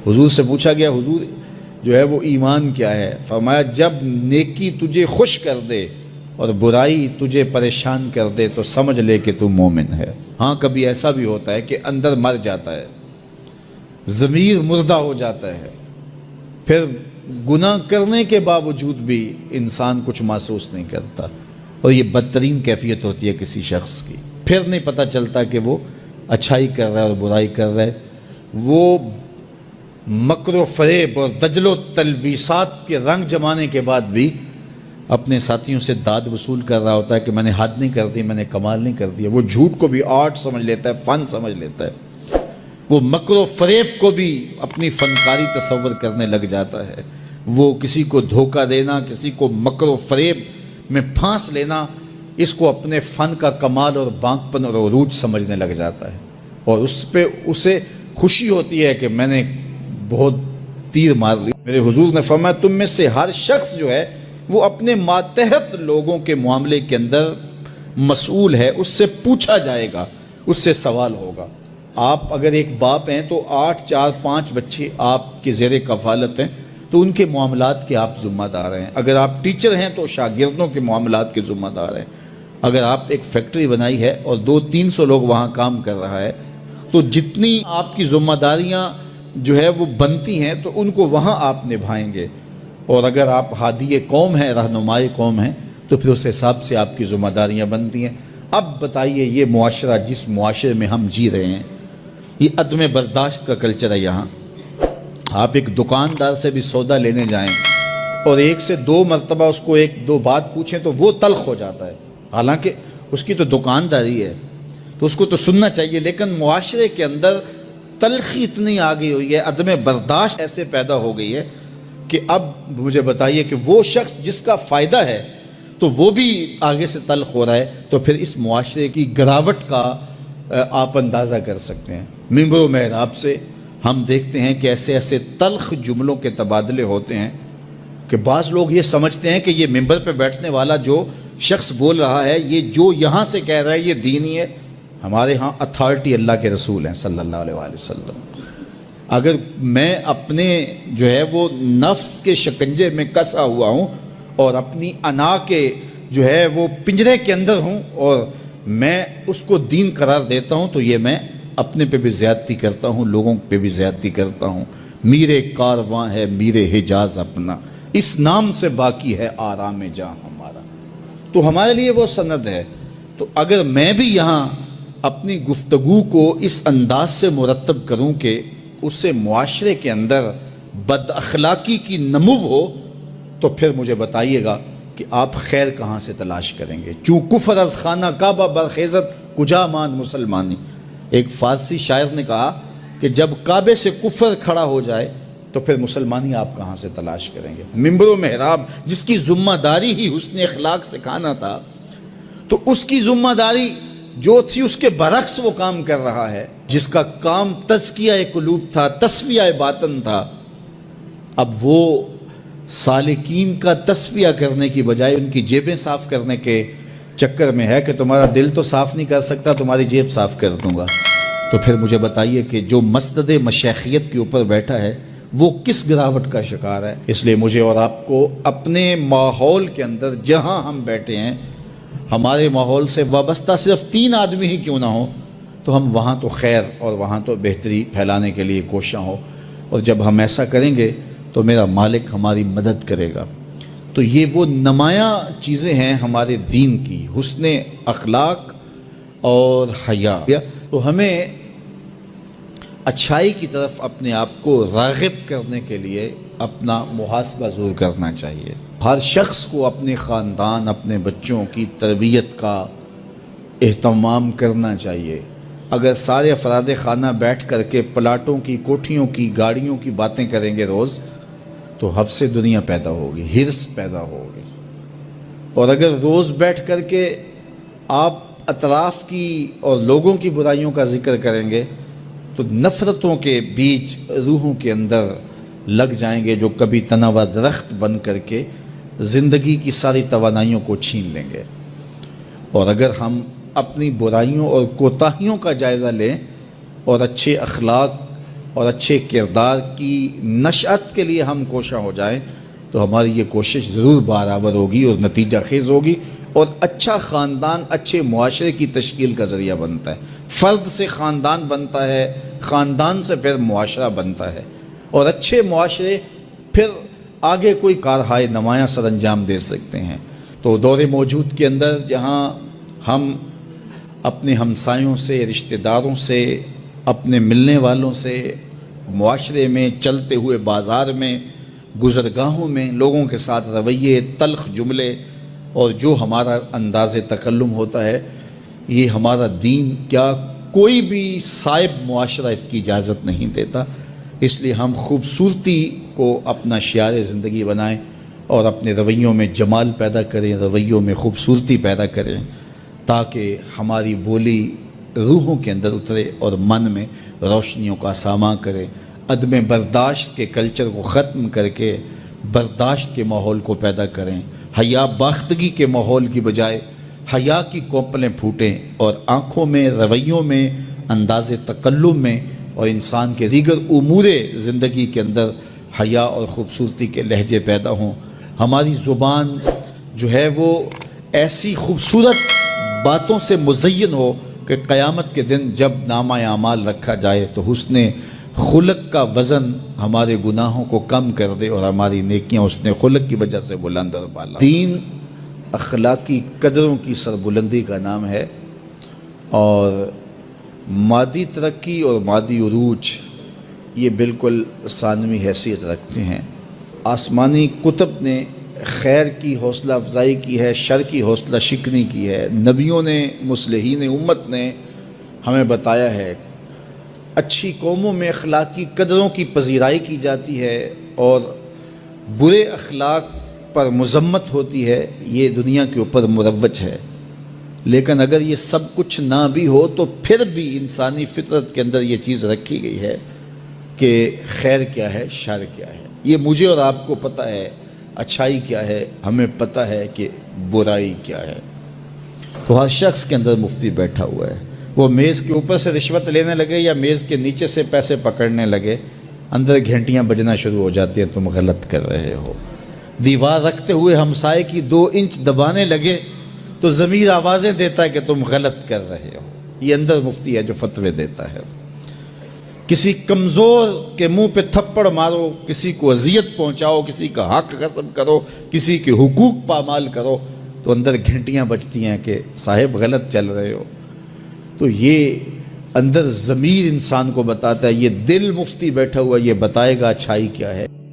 حضور سے پوچھا گیا حضور جو ہے وہ ایمان کیا ہے؟ فرمایا جب نیکی تجھے خوش کر دے اور برائی تجھے پریشان کر دے تو سمجھ لے کہ تو مومن ہے۔ ہاں کبھی ایسا بھی ہوتا ہے کہ اندر مر جاتا ہے، ضمیر مردہ ہو جاتا ہے، پھر گناہ کرنے کے باوجود بھی انسان کچھ محسوس نہیں کرتا، اور یہ بدترین کیفیت ہوتی ہے کسی شخص کی۔ پھر نہیں پتہ چلتا کہ وہ اچھائی کر رہا ہے اور برائی کر رہا ہے، وہ مکر و فریب اور دجل و تلبیسات کے رنگ جمانے کے بعد بھی اپنے ساتھیوں سے داد وصول کر رہا ہوتا ہے کہ میں نے حد نہیں کر دی، میں نے کمال نہیں کر دیا۔ وہ جھوٹ کو بھی آرٹ سمجھ لیتا ہے، فن سمجھ لیتا ہے، وہ مکر و فریب کو بھی اپنی فنکاری تصور کرنے لگ جاتا ہے، وہ کسی کو دھوکہ دینا، کسی کو مکر و فریب میں پھانس لینا، اس کو اپنے فن کا کمال اور بانکپن اور عروج سمجھنے لگ جاتا ہے، اور اس پہ اسے خوشی ہوتی ہے کہ میں نے بہت تیر مار لی۔ میرے حضور نے فرمایا تم میں سے ہر شخص جو ہے وہ اپنے ماتحت لوگوں کے معاملے کے اندر مسئول ہے، اس سے پوچھا جائے گا، اس سے سوال ہوگا۔ آپ اگر ایک باپ ہیں تو 8 4 5 بچے آپ کے زیر کفالت ہیں، تو ان کے معاملات کے آپ ذمہ دار ہیں۔ اگر آپ ٹیچر ہیں تو شاگردوں کے معاملات کے ذمہ دار ہیں۔ اگر آپ ایک فیکٹری بنائی ہے اور 200-300 لوگ وہاں کام کر رہا ہے، تو جتنی آپ کی ذمہ داریاں جو ہے وہ بنتی ہیں تو ان کو وہاں آپ نبھائیں گے، اور اگر آپ ہادی قوم ہیں، رہنمائی قوم ہیں، تو پھر اس حساب سے آپ کی ذمہ داریاں بنتی ہیں۔ اب بتائیے یہ معاشرہ جس معاشرے میں ہم جی رہے ہیں، یہ عدم برداشت کا کلچر ہے۔ یہاں آپ ایک دکاندار سے بھی سودا لینے جائیں اور 1 سے 2 مرتبہ اس کو 1-2 بات پوچھیں تو وہ تلخ ہو جاتا ہے، حالانکہ اس کی تو دکانداری ہے تو اس کو تو سننا چاہیے، لیکن معاشرے کے اندر تلخی اتنی آ گئی ہوئی ہے، عدم برداشت ایسے پیدا ہو گئی ہے کہ اب مجھے بتائیے کہ وہ شخص جس کا فائدہ ہے تو وہ بھی آگے سے تلخ ہو رہا ہے، تو پھر اس معاشرے کی گراوٹ کا آپ اندازہ کر سکتے ہیں۔ ممبر و محراب سے ہم دیکھتے ہیں کہ ایسے ایسے تلخ جملوں کے تبادلے ہوتے ہیں کہ بعض لوگ یہ سمجھتے ہیں کہ یہ ممبر پہ بیٹھنے والا جو شخص بول رہا ہے، یہ جو یہاں سے کہہ رہا ہے یہ دینی ہے۔ ہمارے ہاں اتھارٹی اللہ کے رسول ہیں صلی اللہ علیہ وآلہ وسلم۔ اگر میں اپنے جو ہے وہ نفس کے شکنجے میں کسا ہوا ہوں اور اپنی انا کے جو ہے وہ پنجرے کے اندر ہوں اور میں اس کو دین قرار دیتا ہوں، تو یہ میں اپنے پہ بھی زیادتی کرتا ہوں، لوگوں پہ بھی زیادتی کرتا ہوں۔ میرے کارواں ہے میرے حجاز اپنا، اس نام سے باقی ہے آرام جاں ہمارا۔ تو ہمارے لیے وہ سند ہے۔ تو اگر میں بھی یہاں اپنی گفتگو کو اس انداز سے مرتب کروں کہ اس سے معاشرے کے اندر بد اخلاقی کی نمو ہو، تو پھر مجھے بتائیے گا کہ آپ خیر کہاں سے تلاش کریں گے؟ چوں کفر از خانہ کعبہ برخیزت کجا مان مسلمانی۔ ایک فارسی شاعر نے کہا کہ جب کعبے سے کفر کھڑا ہو جائے تو پھر مسلمانی آپ کہاں سے تلاش کریں گے؟ ممبر و محراب جس کی ذمہ داری ہی حسن اخلاق سکھانا تھا، تو اس کی ذمہ داری جو تھی اس کے برعکس وہ کام کر رہا ہے۔ جس کا کام تزکیہ قلوب تھا، تصفیہ باطن تھا، اب وہ سالکین کا تصفیہ کرنے کی بجائے ان کی جیبیں صاف کرنے کے چکر میں ہے کہ تمہارا دل تو صاف نہیں کر سکتا، تمہاری جیب صاف کر دوں گا۔ تو پھر مجھے بتائیے کہ جو مسند مشیخیت کے اوپر بیٹھا ہے وہ کس گراوٹ کا شکار ہے؟ اس لیے مجھے اور آپ کو اپنے ماحول کے اندر جہاں ہم بیٹھے ہیں، ہمارے ماحول سے وابستہ صرف 3 آدمی ہی کیوں نہ ہو، تو ہم وہاں تو خیر اور وہاں تو بہتری پھیلانے کے لیے کوشاں ہو، اور جب ہم ایسا کریں گے تو میرا مالک ہماری مدد کرے گا۔ تو یہ وہ نمایاں چیزیں ہیں ہمارے دین کی، حسن اخلاق اور حیا۔ تو ہمیں اچھائی کی طرف اپنے آپ کو راغب کرنے کے لیے اپنا محاسبہ ضرور کرنا چاہیے۔ ہر شخص کو اپنے خاندان، اپنے بچوں کی تربیت کا اہتمام کرنا چاہیے۔ اگر سارے افراد خانہ بیٹھ کر کے پلاٹوں کی، کوٹھیوں کی، گاڑیوں کی باتیں کریں گے روز، تو حفظ دنیا پیدا ہوگی، ہرس پیدا ہوگی۔ اور اگر روز بیٹھ کر کے آپ اطراف کی اور لوگوں کی برائیوں کا ذکر کریں گے تو نفرتوں کے بیج روحوں کے اندر لگ جائیں گے، جو کبھی تناور درخت بن کر کے زندگی کی ساری توانائیوں کو چھین لیں گے۔ اور اگر ہم اپنی برائیوں اور کوتاہیوں کا جائزہ لیں اور اچھے اخلاق اور اچھے کردار کی نشأت کے لیے ہم کوشاں ہو جائیں تو ہماری یہ کوشش ضرور برآمد ہوگی اور نتیجہ خیز ہوگی، اور اچھا خاندان اچھے معاشرے کی تشکیل کا ذریعہ بنتا ہے۔ فرد سے خاندان بنتا ہے، خاندان سے پھر معاشرہ بنتا ہے، اور اچھے معاشرے پھر آگے کوئی کارہائے نمایاں سر انجام دے سکتے ہیں۔ تو دور موجود کے اندر جہاں ہم اپنے ہمسایوں سے، رشتہ داروں سے، اپنے ملنے والوں سے، معاشرے میں، چلتے ہوئے بازار میں، گزرگاہوں میں لوگوں کے ساتھ رویے، تلخ جملے اور جو ہمارا انداز تکلم ہوتا ہے، یہ ہمارا دین کیا کوئی بھی صائب معاشرہ اس کی اجازت نہیں دیتا۔ اس لیے ہم خوبصورتی کو اپنا شعار زندگی بنائیں اور اپنے رویوں میں جمال پیدا کریں، رویوں میں خوبصورتی پیدا کریں، تاکہ ہماری بولی روحوں کے اندر اترے اور من میں روشنیوں کا ساماں کرے۔ عدم برداشت کے کلچر کو ختم کر کے برداشت کے ماحول کو پیدا کریں، حیا باختگی کے ماحول کی بجائے حیا کی کوپلیں پھوٹیں، اور آنکھوں میں، رویوں میں، انداز تکلم میں اور انسان کے دیگر امور زندگی کے اندر حیا اور خوبصورتی کے لہجے پیدا ہوں۔ ہماری زبان جو ہے وہ ایسی خوبصورت باتوں سے مزین ہو کہ قیامت کے دن جب نامہ اعمال رکھا جائے تو حسن خلق کا وزن ہمارے گناہوں کو کم کر دے اور ہماری نیکیاں حسن خلق کی وجہ سے بلند اور بالا۔ دین اخلاقی قدروں کی سربلندی کا نام ہے، اور مادی ترقی اور مادی عروج یہ بالکل ثانوی حیثیت رکھتے ہیں۔ آسمانی کتب نے خیر کی حوصلہ افزائی کی ہے، شر کی حوصلہ شکنی کی ہے۔ نبیوں نے، مصلحین امت نے ہمیں بتایا ہے، اچھی قوموں میں اخلاقی قدروں کی پذیرائی کی جاتی ہے اور برے اخلاق پر مذمت ہوتی ہے۔ یہ دنیا کے اوپر مروج ہے، لیکن اگر یہ سب کچھ نہ بھی ہو تو پھر بھی انسانی فطرت کے اندر یہ چیز رکھی گئی ہے کہ خیر کیا ہے، شر کیا ہے۔ یہ مجھے اور آپ کو پتہ ہے، اچھائی کیا ہے، ہمیں پتہ ہے کہ برائی کیا ہے۔ تو ہر شخص کے اندر مفتی بیٹھا ہوا ہے، وہ میز کے اوپر سے رشوت لینے لگے یا میز کے نیچے سے پیسے پکڑنے لگے، اندر گھنٹیاں بجنا شروع ہو جاتی ہیں، تم غلط کر رہے ہو۔ دیوار رکھتے ہوئے ہمسائے کی 2 انچ دبانے لگے تو ضمیر آوازیں دیتا ہے کہ تم غلط کر رہے ہو۔ یہ اندر مفتی ہے جو فتوے دیتا ہے۔ کسی کمزور کے منہ پہ تھپڑ مارو، کسی کو اذیت پہنچاؤ، کسی کا حق غصب کرو، کسی کے حقوق پامال کرو، تو اندر گھنٹیاں بجتی ہیں کہ صاحب غلط چل رہے ہو۔ تو یہ اندر ضمیر انسان کو بتاتا ہے، یہ دل مفتی بیٹھا ہوا یہ بتائے گا اچھائی کیا ہے۔